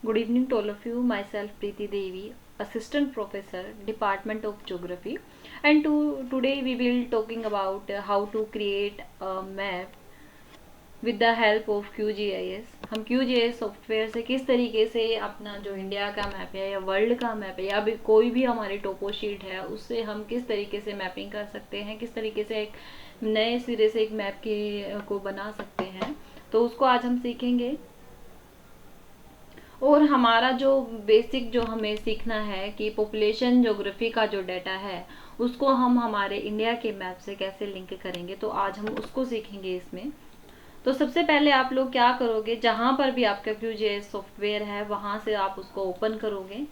Good evening to all of you. Myself Preeti Devi, Assistant Professor, Department of Geography, and today we will talking about how to create a map with the help of QGIS। हम QGIS software से किस तरीके से अपना जो India का map है या वर्ल्ड का मैप है या भी कोई भी हमारी टोपो शीट है उससे हम किस तरीके से मैपिंग कर सकते हैं, किस तरीके से एक नए सिरे से एक मैप को बना सकते हैं, तो उसको आज हम सीखेंगे। और हमारा जो बेसिक जो हमें सीखना है कि पॉपुलेशन ज्योग्राफी का जो डाटा है उसको हम हमारे इंडिया के मैप से कैसे लिंक करेंगे, तो आज हम उसको सीखेंगे इसमें। तो सबसे पहले आप लोग क्या करोगे, जहाँ पर भी आपका QGIS सॉफ्टवेयर है वहाँ से आप उसको ओपन करोगे।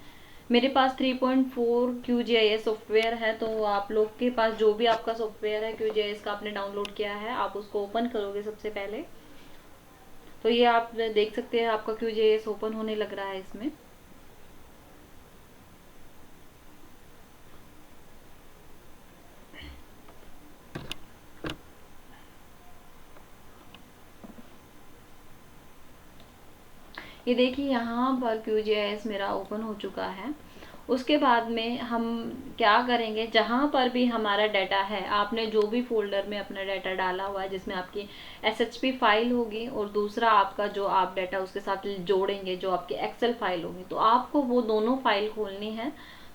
मेरे पास 3.4 QGIS सॉफ्टवेयर है, तो आप लोग के पास जो भी आपका सॉफ्टवेयर है QGIS का आपने डाउनलोड किया है आप उसको ओपन करोगे सबसे पहले। तो ये आप देख सकते हैं आपका QGIS ओपन होने लग रहा है इसमें। ये देखिए यहाँ पर QGIS मेरा ओपन हो चुका है। उसके बाद में हम क्या करेंगे, जहाँ पर भी हमारा डाटा है, आपने जो भी फोल्डर में अपना डाटा डाला हुआ है जिसमें आपकी SHP फाइल होगी और दूसरा आपका जो आप डाटा उसके साथ जोड़ेंगे जो आपकी एक्सेल फाइल होगी, तो आपको वो दोनों फाइल खोलनी है।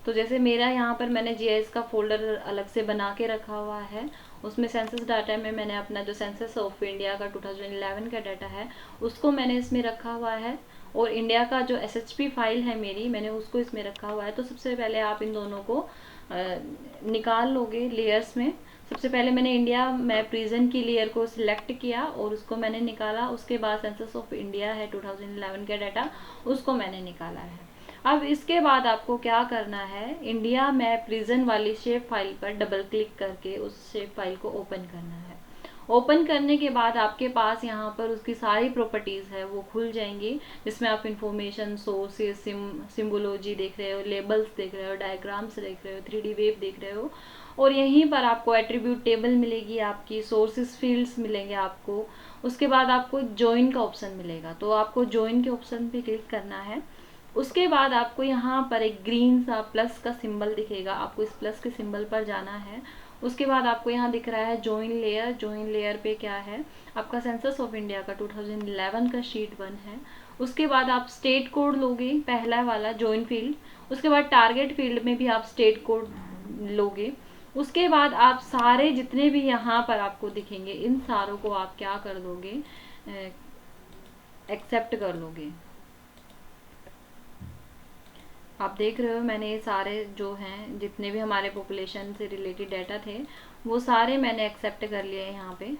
तो जैसे मेरा यहाँ पर मैंने GIS का फोल्डर अलग से बना के रखा हुआ है, उसमें सेंसस डाटा में मैंने अपना जो सेंसस ऑफ इंडिया का 2011 का डाटा है उसको मैंने इसमें रखा हुआ है, और इंडिया का जो SHP फाइल है मेरी मैंने उसको इसमें रखा हुआ है। तो सबसे पहले आप इन दोनों को निकाल लोगे लेयर्स में। सबसे पहले मैंने इंडिया मैप रीजन की लेयर को सिलेक्ट किया और उसको मैंने निकाला। उसके बाद सेंसस ऑफ इंडिया है 2011 का डाटा, उसको मैंने निकाला है। अब इसके बाद आपको क्या करना है, इंडिया मैप रीजन वाली शेप फाइल पर डबल क्लिक करके उस शेप फाइल को ओपन करना है। ओपन करने के बाद आपके पास यहाँ पर उसकी सारी प्रॉपर्टीज़ है वो खुल जाएंगी, जिसमें आप इंफॉर्मेशन, सोर्सेज, सिम्बोलॉजी देख रहे हो, लेबल्स देख रहे हो, डायग्राम्स देख रहे हो, 3D वेव देख रहे हो, और यहीं पर आपको एट्रीब्यूट टेबल मिलेगी, आपकी सोर्सेज फील्ड्स मिलेंगे आपको। उसके बाद आपको ज्वाइन का ऑप्शन मिलेगा, तो आपको ज्वाइन के ऑप्शन पे क्लिक करना है। उसके बाद आपको यहाँ पर एक ग्रीन सा प्लस का सिंबल दिखेगा, आपको इस प्लस के सिंबल पर जाना है। उसके बाद आपको यहाँ दिख रहा है ज्वाइन लेयर। ज्वाइन लेयर पे क्या है, आपका सेंसस ऑफ इंडिया का 2011 का शीट 1 है। उसके बाद आप स्टेट कोड लोगे, पहला वाला ज्वाइन फील्ड। उसके बाद टारगेट फील्ड में भी आप स्टेट कोड लोगे। उसके बाद आप सारे जितने भी यहाँ पर आपको दिखेंगे इन सारों को आप क्या कर दोगे, एक्सेप्ट कर लोगे। आप देख रहे हो मैंने ये सारे जो हैं जितने भी हमारे पॉपुलेशन से रिलेटेड डाटा थे वो सारे मैंने एक्सेप्ट कर लिए यहाँ पे।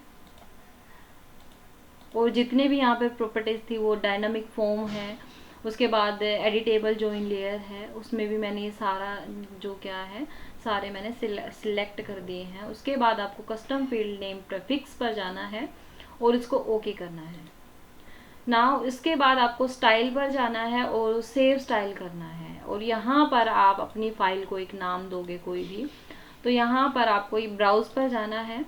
और जितने भी यहाँ पे प्रॉपर्टीज थी वो डायनामिक फॉर्म है। उसके बाद एडिटेबल ज्वाइन लेयर है, उसमें भी मैंने ये सारा जो क्या है सारे मैंने सिलेक्ट कर दिए हैं। उसके बाद आपको कस्टम फील्ड नेम प्रीफिक्स पर जाना है और इसको ओके करना है। नाउ इसके बाद आपको स्टाइल पर जाना है और सेव स्टाइल करना है, और यहाँ पर आप अपनी फाइल को एक नाम दोगे कोई भी। तो यहाँ पर आपको ब्राउज पर जाना है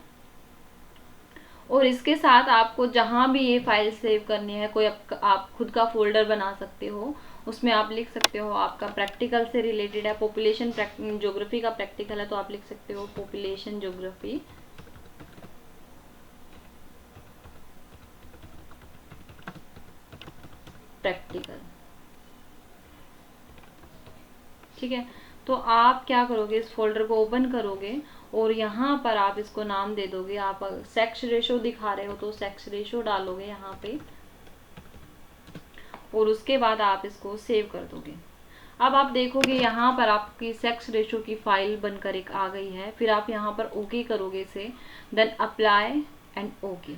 और इसके साथ आपको जहाँ भी ये फाइल सेव करनी है कोई आप खुद का फोल्डर बना सकते हो। उसमें आप लिख सकते हो आपका प्रैक्टिकल से रिलेटेड है, पॉपुलेशन ज्योग्राफी का प्रैक्टिकल है तो आप लिख सकते हो पॉपुलेशन ज्योग्राफी प्रैक्टिकल। ठीक है, तो आप क्या करोगे, इस फोल्डर को ओपन करोगे और यहाँ पर आप इसको नाम दे दोगे। आप सेक्स रेशो दिखा रहे हो तो सेक्स रेशो डालोगे यहाँ पे, और उसके बाद आप इसको सेव कर दोगे। अब आप देखोगे यहाँ पर आपकी सेक्स रेशो की फाइल बनकर एक आ गई है। फिर आप यहाँ पर ओके करोगे इसे, देन अप्लाई एंड ओके।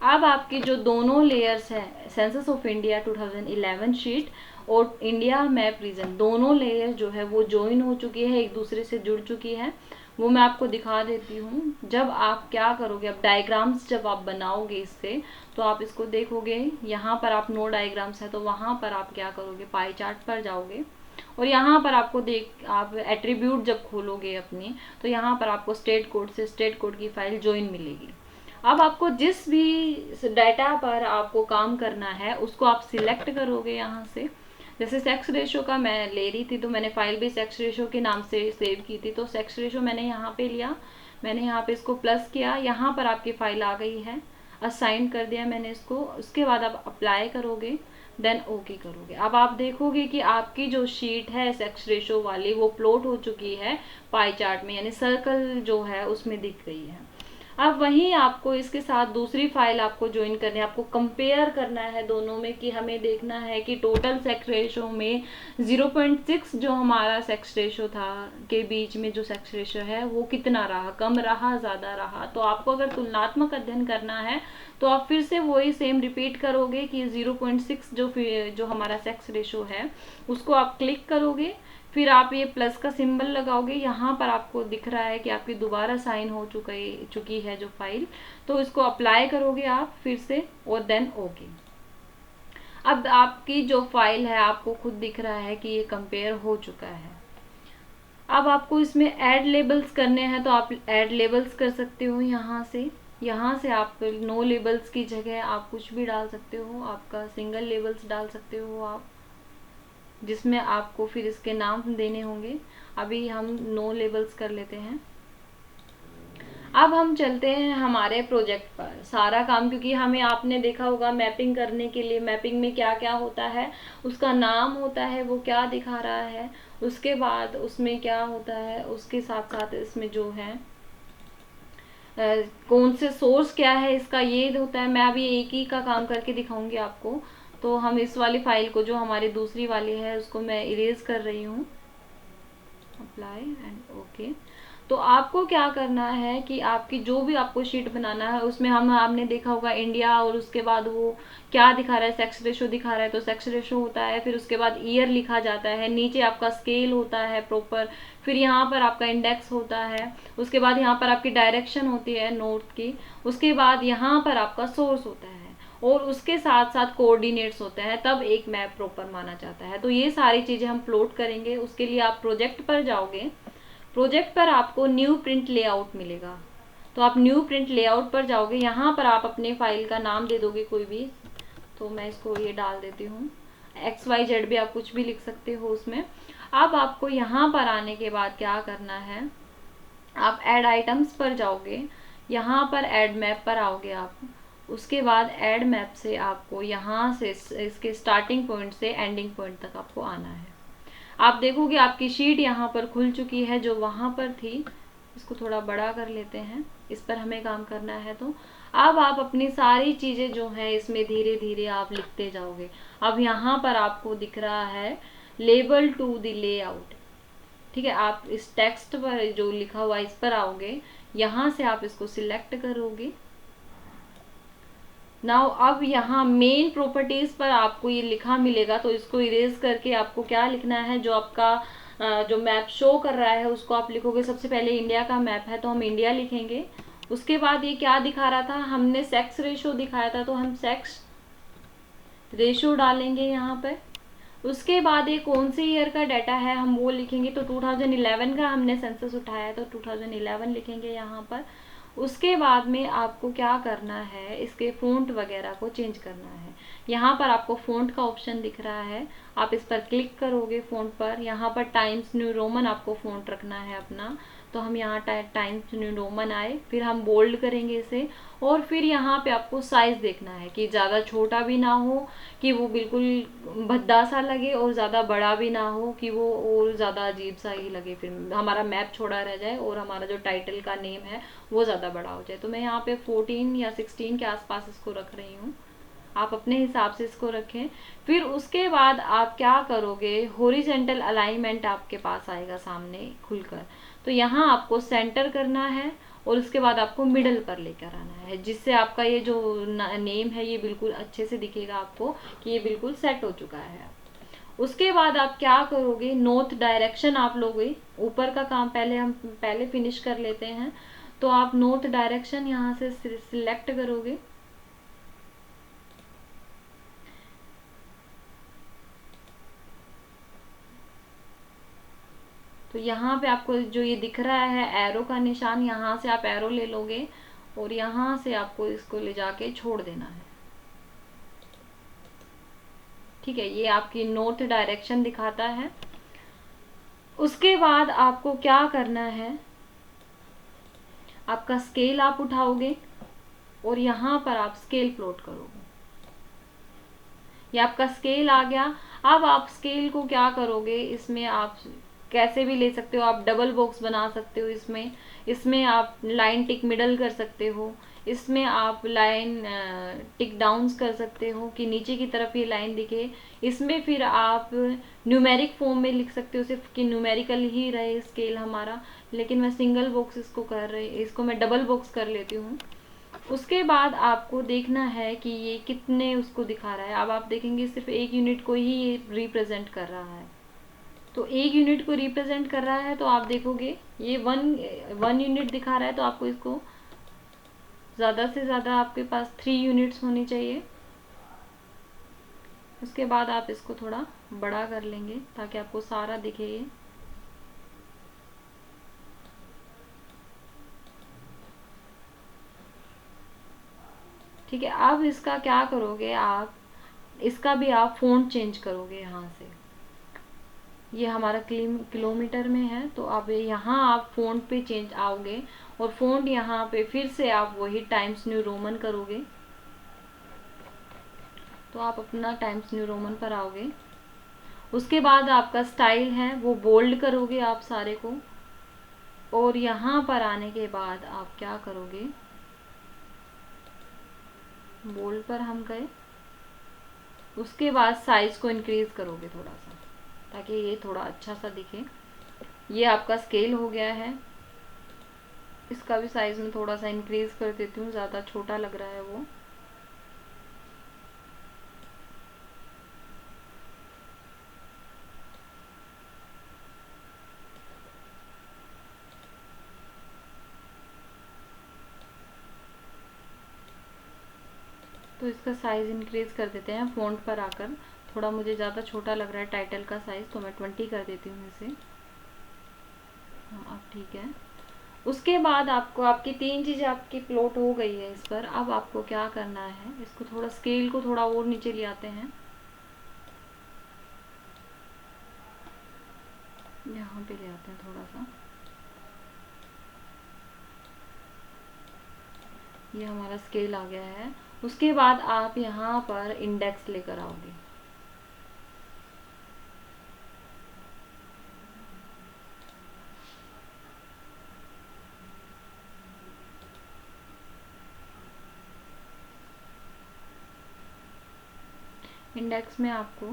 अब आपकी जो दोनों लेयर्स हैं, सेंसस ऑफ इंडिया 2011 शीट और इंडिया मैप रीजन, दोनों लेयर जो है वो ज्वाइन हो चुकी है, एक दूसरे से जुड़ चुकी है। वो मैं आपको दिखा देती हूँ। जब आप क्या करोगे, अब डायग्राम्स जब आप बनाओगे इससे, तो आप इसको देखोगे यहाँ पर आप नो डायग्राम्स है तो वहाँ पर आप क्या करोगे, पाई चार्ट पर जाओगे और यहाँ पर आपको आप एट्रीब्यूट जब खोलोगे अपनी, तो यहाँ पर आपको स्टेट कोड से स्टेट कोड की फाइल ज्वाइन मिलेगी। अब आपको जिस भी डाटा पर आपको काम करना है उसको आप सिलेक्ट करोगे यहाँ से। जैसे सेक्स रेशो का मैं ले रही थी तो मैंने फाइल भी सेक्स रेशो के नाम से सेव की थी, तो सेक्स रेशो मैंने यहाँ पे लिया, मैंने यहाँ पे इसको प्लस किया, यहाँ पर आपकी फाइल आ गई है, असाइन कर दिया मैंने इसको। उसके बाद आप अप्लाई करोगे, देन ओके करोगे। अब आप देखोगे कि आपकी जो शीट है सेक्स रेशो वाली वो प्लॉट हो चुकी है पाई चार्ट में, यानी सर्कल जो है उसमें दिख गई है। अब वहीं आपको इसके साथ दूसरी फाइल आपको ज्वाइन करनी है, आपको कंपेयर करना है दोनों में कि हमें देखना है कि टोटल सेक्स रेशो में 0.6 जो हमारा सेक्स रेशो था के बीच में जो सेक्स रेशो है वो कितना रहा, कम रहा, ज़्यादा रहा। तो आपको अगर तुलनात्मक अध्ययन करना है तो आप फिर से वही सेम रिपीट करोगे कि 0.6 जो हमारा सेक्स रेशो है उसको आप क्लिक करोगे, फिर आप ये प्लस का सिंबल लगाओगे, यहाँ पर आपको दिख रहा है कि आपकी दोबारा साइन हो चुकी है जो फाइल, तो इसको अप्लाई करोगे आप फिर से और देन ओके। अब आपकी जो फाइल है आपको खुद दिख रहा है कि ये कंपेयर हो चुका है। अब आपको इसमें ऐड लेबल्स करने हैं तो आप ऐड लेबल्स कर सकते हो यहाँ से आप नो लेबल्स की जगह आप कुछ भी डाल सकते हो, आपका सिंगल लेबल्स डाल सकते हो आप, जिसमें आपको फिर इसके नाम देने होंगे। अभी हम नो लेबल्स कर लेते हैं। अब हम चलते हैं हमारे प्रोजेक्ट पर सारा काम, क्योंकि हमें आपने देखा होगा मैपिंग करने के लिए मैपिंग में क्या क्या होता है, उसका नाम होता है वो क्या दिखा रहा है, उसके बाद उसमें क्या होता है, उसके साथ साथ इसमें जो है कौन से सोर्स क्या है इसका ये होता है। मैं अभी एक ही का काम करके दिखाऊंगी आपको। तो हम इस वाली फाइल को जो हमारी दूसरी वाली है उसको मैं इरेज कर रही हूँ, अप्लाई एंड ओके। तो आपको क्या करना है कि आपकी जो भी आपको शीट बनाना है उसमें आपने देखा होगा इंडिया और उसके बाद वो क्या दिखा रहा है, सेक्स रेशो दिखा रहा है, तो सेक्स रेशो होता है, फिर उसके बाद ईयर लिखा जाता है, नीचे आपका स्केल होता है प्रॉपर, फिर यहाँ पर आपका इंडेक्स होता है, उसके बाद यहाँ पर आपकी डायरेक्शन होती है नॉर्थ की, उसके बाद यहाँ पर आपका सोर्स होता है और उसके साथ साथ कोऑर्डिनेट्स होते हैं, तब एक मैप प्रॉपर माना जाता है। तो ये सारी चीज़ें हम प्लॉट करेंगे। उसके लिए आप प्रोजेक्ट पर जाओगे, प्रोजेक्ट पर आपको न्यू प्रिंट लेआउट मिलेगा, तो आप न्यू प्रिंट लेआउट पर जाओगे, यहाँ पर आप अपने फाइल का नाम दे दोगे कोई भी, तो मैं इसको ये डाल देती हूँ, XYZ भी आप कुछ भी लिख सकते हो उसमें। अब आपको यहाँ पर आने के बाद क्या करना है, आप ऐड आइटम्स पर जाओगे, यहाँ पर ऐड मैप पर आओगे आप, उसके बाद ऐड मैप से आपको यहाँ से इसके स्टार्टिंग पॉइंट से एंडिंग पॉइंट तक आपको आना है। आप देखोगे आपकी शीट यहाँ पर खुल चुकी है जो वहाँ पर थी, इसको थोड़ा बड़ा कर लेते हैं, इस पर हमें काम करना है। तो अब आप अपनी सारी चीज़ें जो हैं इसमें धीरे धीरे आप लिखते जाओगे। अब यहाँ पर आपको दिख रहा है लेबल टू द लेआउट, ठीक है। आप इस टेक्स्ट पर जो लिखा हुआ इस पर आओगे, यहाँ से आप इसको सिलेक्ट करोगे। नाउ अब यहाँ मेन प्रॉपर्टीज पर आपको ये लिखा मिलेगा, तो इसको इरेज करके आपको क्या लिखना है, जो आपका जो मैप शो कर रहा है उसको आप लिखोगे। सबसे पहले इंडिया का मैप है तो हम इंडिया लिखेंगे। उसके बाद ये क्या दिखा रहा था, हमने सेक्स रेशो दिखाया था तो हम सेक्स रेशो डालेंगे यहाँ पर। उसके बाद ये कौन से ईयर का डाटा है हम वो लिखेंगे, तो 2011 का हमने सेंसस उठाया है तो 2011 लिखेंगे यहाँ पर। उसके बाद में आपको क्या करना है, इसके फ़ॉन्ट वगैरह को चेंज करना है। यहाँ पर आपको फ़ॉन्ट का ऑप्शन दिख रहा है, आप इस पर क्लिक करोगे फ़ॉन्ट पर, यहाँ पर टाइम्स न्यू रोमन आपको फ़ॉन्ट रखना है अपना, तो हम यहाँ टाइम्स न्यू रोमन आए, फिर हम बोल्ड करेंगे इसे, और फिर यहाँ पे आपको साइज़ देखना है कि ज़्यादा छोटा भी ना हो कि वो बिल्कुल भद्दा सा लगे और ज़्यादा बड़ा भी ना हो कि वो और ज़्यादा अजीब सा ही लगे, फिर हमारा मैप छोड़ा रह जाए और हमारा जो टाइटल का नेम है वो ज़्यादा बड़ा हो जाए। तो मैं यहाँ पे 14 या 16 के आसपास इसको रख रही हूँ, आप अपने हिसाब से इसको रखें। फिर उसके बाद आप क्या करोगे, हॉरिजॉन्टल अलाइनमेंट आपके पास आएगा सामने खुलकर, तो यहाँ आपको सेंटर करना है और उसके बाद आपको मिडल पर लेकर आना है, जिससे आपका ये जो नेम है ये बिल्कुल अच्छे से दिखेगा आपको कि ये बिल्कुल सेट हो चुका है। उसके बाद आप क्या करोगे, नॉर्थ डायरेक्शन आप लोगे, ऊपर का काम हम पहले फिनिश कर लेते हैं। तो आप नॉर्थ डायरेक्शन यहाँ से सिलेक्ट करोगे, तो यहाँ पे आपको जो ये दिख रहा है एरो का निशान, यहाँ से आप एरो ले लोगे और यहाँ से आपको इसको ले जाके छोड़ देना है। ठीक है, ये आपकी नॉर्थ डायरेक्शन दिखाता है। उसके बाद आपको क्या करना है, आपका स्केल आप उठाओगे और यहाँ पर आप स्केल प्लॉट करोगे। ये आपका स्केल आ गया। अब आप स्केल को क्या करोगे, इसमें आप कैसे भी ले सकते हो, आप डबल बॉक्स बना सकते हो, इसमें आप लाइन टिक मिडल कर सकते हो, इसमें आप लाइन टिक डाउन्स कर सकते हो कि नीचे की तरफ ये लाइन दिखे। इसमें फिर आप न्यूमेरिक फॉर्म में लिख सकते हो, सिर्फ कि न्यूमेरिकल ही रहे स्केल हमारा, लेकिन मैं सिंगल बॉक्स इसको मैं डबल बॉक्स कर लेती हूँ। उसके बाद आपको देखना है कि ये कितने उसको दिखा रहा है। अब आप देखेंगे सिर्फ एक यूनिट को ही ये रिप्रेजेंट कर रहा है, तो एक यूनिट को रिप्रेजेंट कर रहा है, तो आप देखोगे ये वन यूनिट दिखा रहा है, तो आपको इसको ज़्यादा से ज़्यादा आपके पास 3 यूनिट्स होनी चाहिए। उसके बाद आप इसको थोड़ा बड़ा कर लेंगे ताकि आपको सारा दिखे ये। ठीक है, अब इसका क्या करोगे, आप इसका भी आप फ़ॉन्ट चेंज करोगे। यहाँ से ये हमारा किलोमीटर में है, तो अब यहाँ आप फ़ॉन्ट पे चेंज आओगे और फ़ॉन्ट यहाँ पे फिर से आप वही टाइम्स न्यू रोमन करोगे। तो आप अपना टाइम्स न्यू रोमन पर आओगे। उसके बाद आपका स्टाइल है वो बोल्ड करोगे आप सारे को, और यहाँ पर आने के बाद आप क्या करोगे, बोल्ड पर हम गए। उसके बाद साइज़ को इंक्रीज़ करोगे थोड़ा सा ताकि ये थोड़ा अच्छा सा दिखे। ये आपका स्केल हो गया है। इसका भी साइज़ में थोड़ा सा इंक्रीज़ कर देती हूँ, ज़्यादा छोटा लग रहा है वो। तो इसका साइज़ इंक्रीज़ कर देते हैं फ़ॉन्ट पर आकर। थोड़ा मुझे ज़्यादा छोटा लग रहा है टाइटल का साइज़, तो मैं 20 कर देती हूँ इसे। हाँ, अब ठीक है। उसके बाद आपको आपकी 3 चीज़ें आपकी प्लॉट हो गई है इस पर। अब आपको क्या करना है, इसको थोड़ा स्केल को थोड़ा और नीचे ले आते हैं। यहाँ पे ले आते हैं थोड़ा सा। ये हमारा स्केल आ गया है। उसके बाद आप यहाँ पर इंडेक्स लेकर आओगे। इंडेक्स में आपको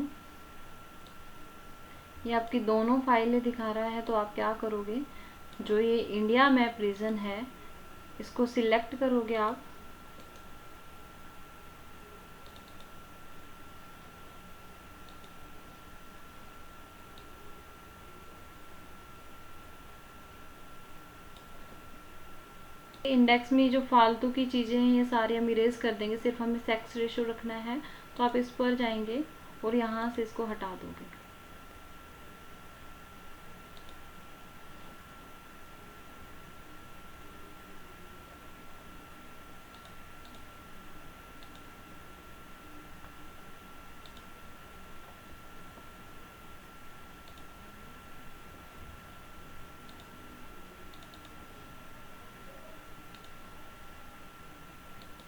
ये आपकी दोनों फाइलें दिखा रहा है, तो आप क्या करोगे, जो ये इंडिया मैप रीजन है इसको सिलेक्ट करोगे आप। इंडेक्स में जो फालतू की चीज़ें हैं ये सारी हम इरेज कर देंगे, सिर्फ हमें सेक्स रेशो रखना है। तो आप इस पर जाएंगे और यहाँ से इसको हटा दोगे।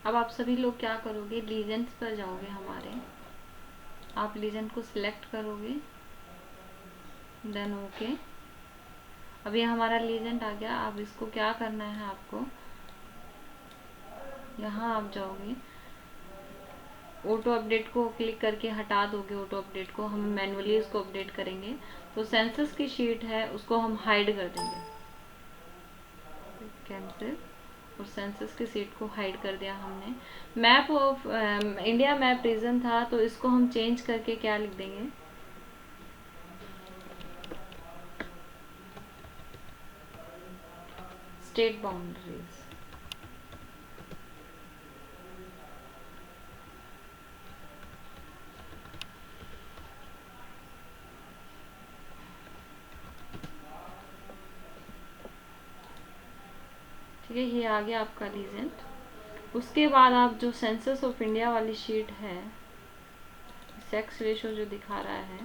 अब आप सभी लोग क्या करोगे, लीजेंड्स पर जाओगे हमारे। आप लीजेंड को सिलेक्ट करोगे, देन ओके। अब ये हमारा लीजेंड आ गया। अब इसको क्या करना है आपको, यहाँ आप जाओगे, ऑटो अपडेट को क्लिक करके हटा दोगे। ऑटो अपडेट को हम मैन्युअली इसको अपडेट करेंगे, तो सेंसस की शीट है उसको हम हाइड कर देंगे, कैंसिल। और सेंसस की सीट को हाइड कर दिया हमने। Map of India map region था, तो इसको हम चेंज करके क्या लिख देंगे, स्टेट बाउंड्रीज। ठीक है, ये आ गया आपका लीजेंड। उसके बाद आप जो सेंसस ऑफ इंडिया वाली शीट है, सेक्स रेशो जो दिखा रहा है,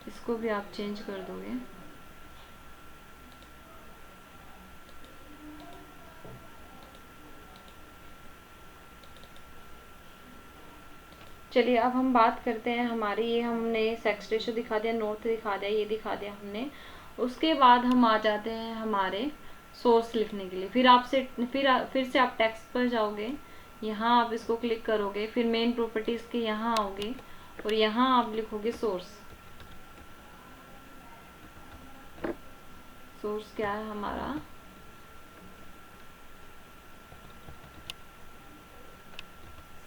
इसको भी आप चेंज कर दोगे। चलिए अब हम बात करते हैं हमारी, ये हमने सेक्स रेशो दिखा दिया, नॉर्थ दिखा दिया, ये दिखा दिया हमने। उसके बाद हम आ जाते हैं हमारे सोर्स लिखने के लिए। फिर से आप टेक्स्ट पर जाओगे, यहाँ आप इसको क्लिक करोगे, फिर मेन प्रॉपर्टीज के यहाँ आओगे और यहाँ आप लिखोगे सोर्स। सोर्स क्या है हमारा,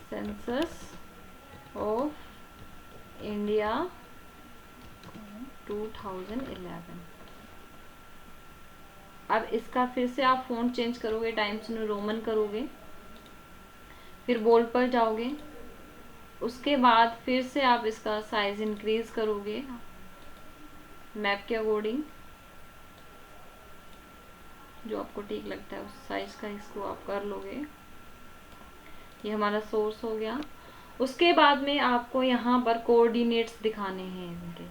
सेंसस ऑफ इंडिया 2011। अब इसका फिर से आप फ़ॉन्ट चेंज करोगे, टाइम्स न्यू रोमन करोगे, फिर बोल्ड पर जाओगे। उसके बाद फिर से आप इसका साइज इंक्रीज करोगे मैप के अकॉर्डिंग, जो आपको ठीक लगता है उस साइज का इसको आप कर लोगे। ये हमारा सोर्स हो गया। उसके बाद में आपको यहाँ पर कोऑर्डिनेट्स दिखाने हैं इनके,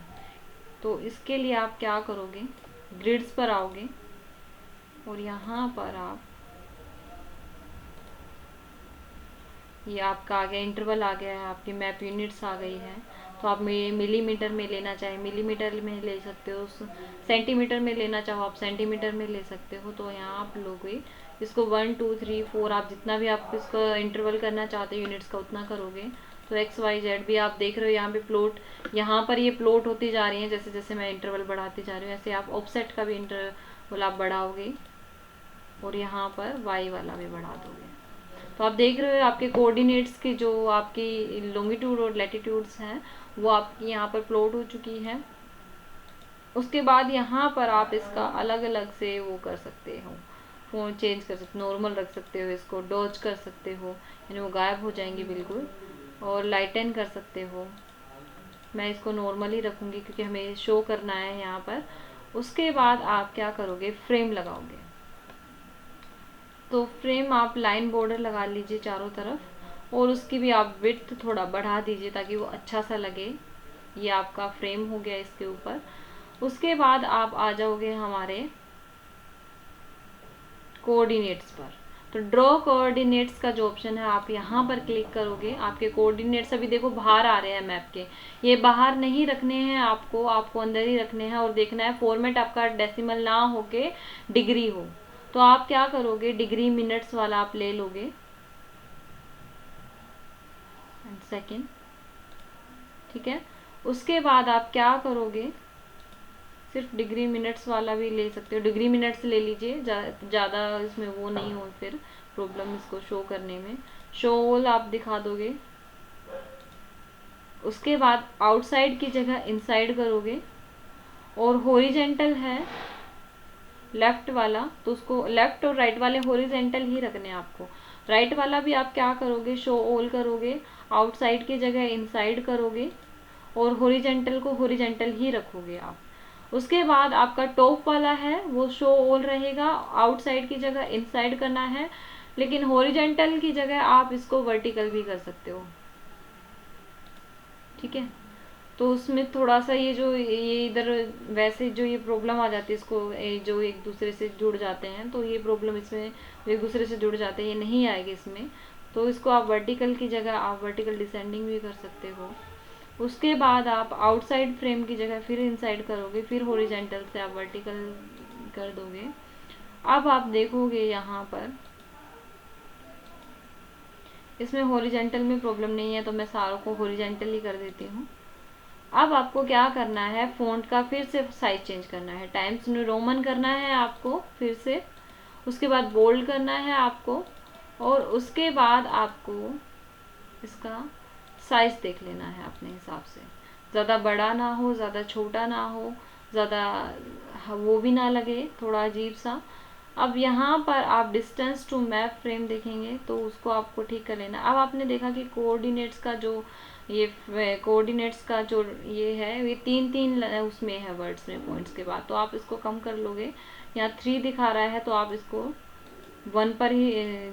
तो इसके लिए आप क्या करोगे, ग्रिड्स पर आओगे और यहाँ पर आप, ये आपका आ गया इंटरवल आ गया है, आपकी मैप यूनिट्स आ गई है। तो आप मिलीमीटर में लेना चाहे मिलीमीटर में ले सकते हो, सेंटीमीटर में लेना चाहो आप सेंटीमीटर में ले सकते हो। तो यहाँ आप लोगे इसको 1 2 3 4, आप जितना भी आप इसको इंटरवल करना चाहते हो यूनिट्स का उतना करोगे। तो XYZ भी आप देख रहे हो यहाँ पे प्लॉट, यहाँ पर ये प्लॉट होती जा रही है जैसे जैसे मैं इंटरवल बढ़ाती जा रही हूँ। ऐसे आप ऑफसेट का भी इंटरवल आप बढ़ाओगे और यहाँ पर Y वाला भी बढ़ा दोगे। तो आप देख रहे हो आपके कोऑर्डिनेट्स की जो आपकी लॉन्गिट्यूड और लैटिट्यूड्स हैं वो आपकी यहाँ पर प्लॉट हो चुकी है। उसके बाद यहाँ पर आप इसका अलग अलग से वो कर सकते हो, फ़ोन चेंज कर सकते, नॉर्मल रख सकते हो, इसको डॉज कर सकते हो, यानी वो गायब हो जाएंगी बिल्कुल, और लाइटन कर सकते हो। मैं इसको नॉर्मल ही रखूँगी क्योंकि हमें शो करना है यहाँ पर। उसके बाद आप क्या करोगे, फ्रेम लगाओगे। तो फ्रेम आप लाइन बॉर्डर लगा लीजिए चारों तरफ और उसकी भी आप विड्थ थोड़ा बढ़ा दीजिए ताकि वो अच्छा सा लगे। ये आपका फ्रेम हो गया इसके ऊपर। उसके बाद आप आ जाओगे हमारे कोऑर्डिनेट्स पर। तो ड्रॉ कोऑर्डिनेट्स का जो ऑप्शन है आप यहाँ पर क्लिक करोगे। आपके कोऑर्डिनेट्स अभी देखो बाहर आ रहे हैं मैप के, ये बाहर नहीं रखने हैं आपको अंदर ही रखने हैं और देखना है फॉर्मेट आपका डेसिमल ना होके डिग्री हो। तो आप क्या करोगे, डिग्री मिनट्स वाला आप ले लोगे, सेकेंड, ठीक है। उसके बाद आप क्या करोगे, सिर्फ डिग्री मिनट्स वाला भी ले सकते हो, डिग्री मिनट्स ले लीजिए, ज़्यादा इसमें वो नहीं हो फिर प्रॉब्लम इसको शो करने में। शो ऑल आप दिखा दोगे। उसके बाद आउटसाइड की जगह इनसाइड करोगे और हॉरिजेंटल है लेफ्ट वाला, तो उसको लेफ्ट और राइट वाले हॉरिजेंटल ही रखने हैं आपको। राइट वाला भी आप क्या करोगे, शो ऑल करोगे, आउटसाइड की जगह इनसाइड करोगे और हॉरिजेंटल को हॉरिजेंटल ही रखोगे आप। उसके बाद आपका टॉप वाला है वो शो ऑल रहेगा, आउटसाइड की जगह इनसाइड करना है, लेकिन हॉरिजेंटल की जगह आप इसको वर्टिकल भी कर सकते हो, ठीक है। तो उसमें थोड़ा सा ये इधर वैसे जो ये प्रॉब्लम आ जाती है इसको, जो एक दूसरे से जुड़ जाते हैं, तो ये प्रॉब्लम इसमें जो एक दूसरे से जुड़ जाते हैं ये नहीं आएगी इसमें। तो इसको आप वर्टिकल की जगह आप वर्टिकल डिसेंडिंग भी कर सकते हो। उसके बाद आप आउटसाइड फ्रेम की जगह फिर इनसाइड करोगे, फिर हॉरिजेंटल से आप वर्टिकल कर दोगे। अब आप देखोगे यहाँ पर इसमें हॉरिजेंटल में प्रॉब्लम नहीं है तो मैं सारों को हॉरिजेंटल ही कर देती हूँ। अब आपको क्या करना है, फ़ॉन्ट का फिर से साइज चेंज करना है, टाइम्स न्यू रोमन करना है आपको फिर से। उसके बाद बोल्ड करना है आपको और उसके बाद आपको इसका साइज देख लेना है अपने हिसाब से, ज़्यादा बड़ा ना हो, ज़्यादा छोटा ना हो, ज़्यादा वो भी ना लगे थोड़ा अजीब सा। अब यहाँ पर आप डिस्टेंस टू मैप फ्रेम देखेंगे तो उसको आपको ठीक कर लेना। अब आपने देखा कि कोऑर्डिनेट्स का जो ये है ये 3 उसमें है वर्ड्स में पॉइंट्स के बाद, तो आप इसको कम कर लोगे। यहाँ 3 दिखा रहा है तो आप इसको 1 पर ही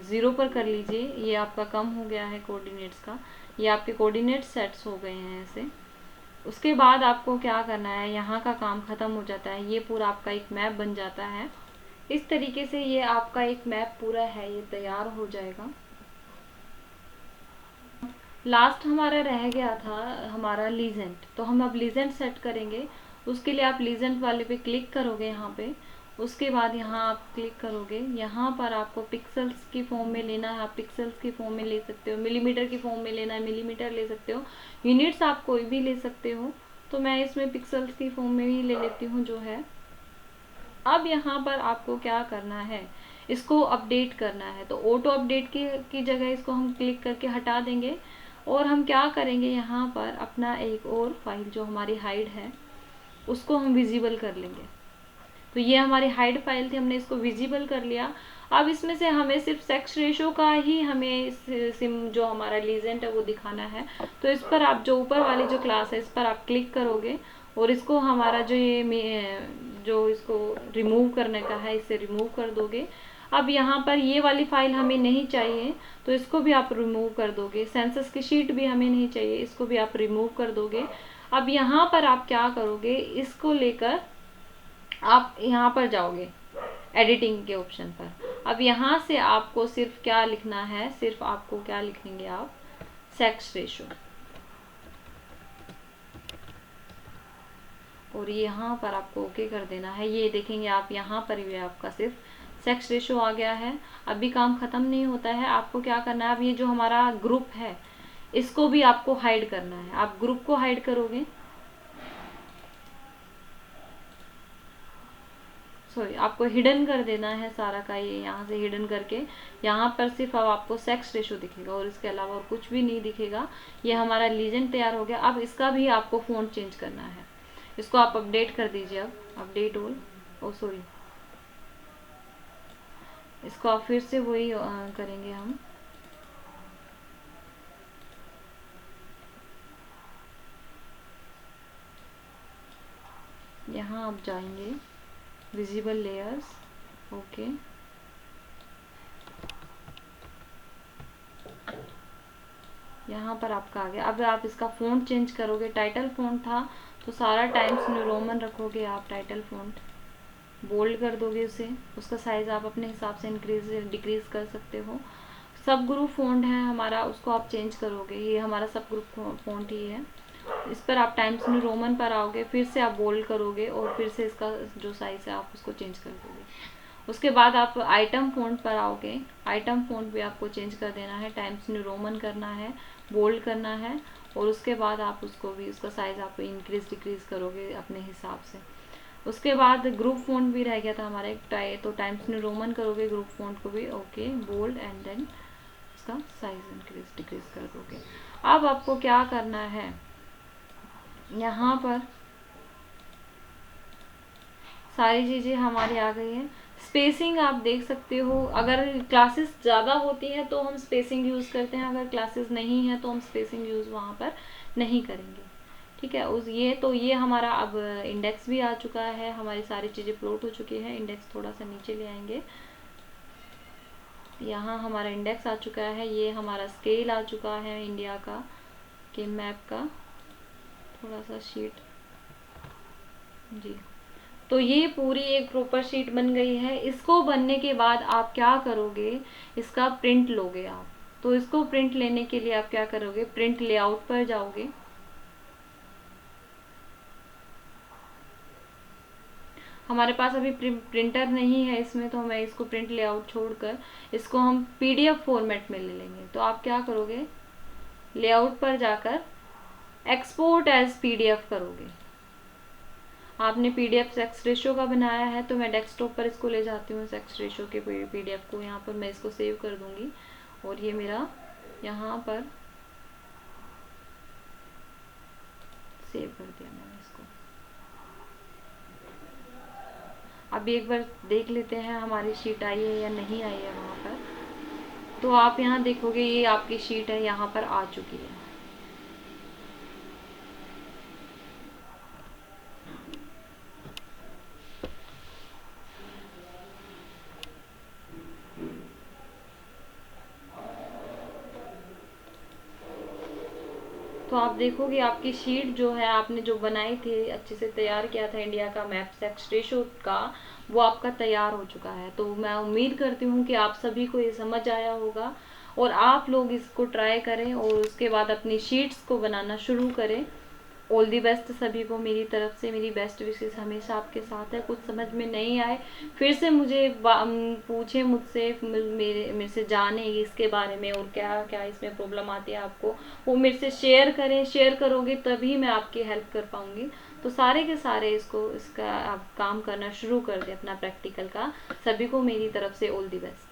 0 पर कर लीजिए। ये आपका कम हो गया है कोऑर्डिनेट्स का, ये आपके कोऑर्डिनेट सेट्स हो गए हैं ऐसे। उसके बाद आपको क्या करना है, यहाँ का काम ख़त्म हो जाता है, ये पूरा आपका एक मैप बन जाता है। इस तरीके से ये आपका एक मैप पूरा है, ये तैयार हो जाएगा। लास्ट हमारा रह गया था हमारा लीजेंट, तो हम अब लीजेंट सेट करेंगे। उसके लिए आप लीजेंट वाले पे क्लिक करोगे यहाँ पे। उसके बाद यहाँ आप क्लिक करोगे, यहाँ पर आपको पिक्सल्स की फॉर्म में लेना है, आप पिक्सल्स की फॉर्म में ले सकते हो, मिलीमीटर की फॉर्म में लेना है मिलीमीटर ले सकते हो, यूनिट्स आप कोई भी ले सकते हो। तो मैं इसमें पिक्सल्स की फॉर्म में ही ले लेती हूँ जो है। अब यहाँ पर आपको क्या करना है, इसको अपडेट करना है। तो ऑटो अपडेट की जगह इसको हम क्लिक करके हटा देंगे और हम क्या करेंगे, यहाँ पर अपना एक और फाइल जो हमारी हाइड है उसको हम विजिबल कर लेंगे। तो ये हमारी हाइड फाइल थी, हमने इसको विजिबल कर लिया। अब इसमें से हमें सिर्फ सेक्स रेशो का ही हमें सिम जो हमारा लीजेंट है वो दिखाना है। तो इस पर आप जो ऊपर वाली जो क्लास है इस पर आप क्लिक करोगे और इसको हमारा जो ये जो इसको रिमूव करने का है इसे रिमूव कर दोगे। अब यहाँ पर ये वाली फाइल हमें नहीं चाहिए तो इसको भी आप रिमूव कर दोगे। सेंसस की शीट भी हमें नहीं चाहिए, इसको भी आप रिमूव कर दोगे। अब यहाँ पर आप क्या करोगे, इसको लेकर आप यहाँ पर जाओगे एडिटिंग के ऑप्शन पर। अब यहाँ से आपको सिर्फ क्या लिखना है, सिर्फ आपको क्या लिखेंगे आप, सेक्स रेशो। और यहाँ पर आपको ओके कर देना है। ये देखेंगे आप यहाँ पर भी आपका सिर्फ सेक्स रेशो आ गया है। अभी काम खत्म नहीं होता है, आपको क्या करना है, अब ये जो हमारा ग्रुप है इसको भी आपको हाइड करना है। आप ग्रुप को हाइड करोगे, सॉरी आपको हिडन कर देना है सारा का, ये यहाँ से हिडन करके यहाँ पर सिर्फ अब आपको सेक्स रेशो दिखेगा और इसके अलावा और कुछ भी नहीं दिखेगा। ये हमारा लीजेंड तैयार हो गया। अब इसका भी आपको फ़ॉन्ट चेंज करना है, इसको आप अपडेट कर दीजिए। अब अपडेट ऑल, ओ सॉरी, इसको आप फिर से वही करेंगे हम। यहाँ आप जाएंगे विजिबल लेयर्स, ओके, यहाँ पर आपका आ गया। अब आप इसका फ़ॉन्ट चेंज करोगे, टाइटल फ़ॉन्ट था तो सारा टाइम्स न्यू रोमन रखोगे आप, टाइटल फ़ॉन्ट बोल्ड कर दोगे उसे, उसका साइज़ आप अपने हिसाब से इंक्रीज डिक्रीज कर सकते हो। सब ग्रुप फ़ॉन्ट है हमारा, उसको आप चेंज करोगे, ये हमारा सब ग्रुप फ़ॉन्ट ही है। इस पर आप टाइम्स न्यू रोमन पर आओगे, फिर से आप बोल्ड करोगे और फिर से इसका जो साइज़ है आप उसको चेंज कर दोगे। उसके बाद आप आइटम फ़ॉन्ट पर आओगे, आइटम फ़ॉन्ट भी आपको चेंज कर देना है, टाइम्स न्यू रोमन करना है, बोल्ड करना है और उसके बाद आप उसको भी उसका साइज़ आप इंक्रीज डिक्रीज करोगे अपने हिसाब से। उसके बाद ग्रुप फ़ॉन्ट भी रह गया था हमारा एक, तो टाइम्स न्यू रोमन करोगे ग्रुप फ़ॉन्ट को भी, ओके, बोल्ड एंड देन उसका साइज़ इंक्रीज डिक्रीज कर दोगे। अब आपको क्या करना है, यहाँ पर सारी चीज़ें हमारी आ गई हैं। स्पेसिंग आप देख सकते हो, अगर क्लासेस ज़्यादा होती हैं तो हम स्पेसिंग यूज़ करते हैं, अगर क्लासेस नहीं है तो हम स्पेसिंग यूज़ वहाँ पर नहीं करेंगे। ठीक है, उस ये हमारा अब इंडेक्स भी आ चुका है, हमारी सारी चीज़ें प्लॉट हो चुकी हैं। इंडेक्स थोड़ा सा नीचे ले आएंगे, यहाँ हमारा इंडेक्स आ चुका है, ये हमारा स्केल आ चुका है इंडिया का के मैप का, थोड़ा सा शीट जी। तो ये पूरी एक प्रॉपर शीट बन गई है। इसको बनने के बाद आप क्या करोगे, इसका प्रिंट लोगे आप। तो इसको प्रिंट लेने के लिए आप क्या करोगे, प्रिंट लेआउट पर जाओगे, हमारे पास अभी प्रिंटर नहीं है इसमें तो मैं इसको प्रिंट लेआउट छोड़कर इसको हम पीडीएफ फॉर्मेट में ले लेंगे। तो आप क्या करोगे, लेआउट पर जाकर एक्सपोर्ट एज पीडीएफ करोगे। आपने पीडीएफ सेक्स रेशो का बनाया है तो मैं डेस्कटॉप पर इसको ले जाती हूँ, सेक्स रेशो के पीडीएफ को यहाँ पर मैं इसको सेव कर दूंगी और ये मेरा यहाँ पर सेव कर दिया मैंने इसको। अभी एक बार देख लेते हैं हमारी शीट आई है या नहीं आई है वहाँ पर। तो आप यहाँ देखोगे ये आपकी शीट है, यहाँ पर आ चुकी है। तो आप देखोगे आपकी शीट जो है आपने जो बनाई थी, अच्छे से तैयार किया था इंडिया का मैप सेक्स रेशो का, वो आपका तैयार हो चुका है। तो मैं उम्मीद करती हूँ कि आप सभी को ये समझ आया होगा और आप लोग इसको ट्राई करें और उसके बाद अपनी शीट्स को बनाना शुरू करें। ऑल दी बेस्ट सभी को मेरी तरफ से, मेरी बेस्ट विशेष हमेशा आपके साथ है। कुछ समझ में नहीं आए फिर से मुझे पूछे मुझसे, मेरे से जाने इसके बारे में और क्या क्या इसमें प्रॉब्लम आती है आपको, वो मेरे से शेयर करें। शेयर करोगे तभी मैं आपकी हेल्प कर पाऊंगी। तो सारे के सारे इसका आप काम करना शुरू कर दें अपना प्रैक्टिकल का। सभी को मेरी तरफ से ऑल दी बेस्ट।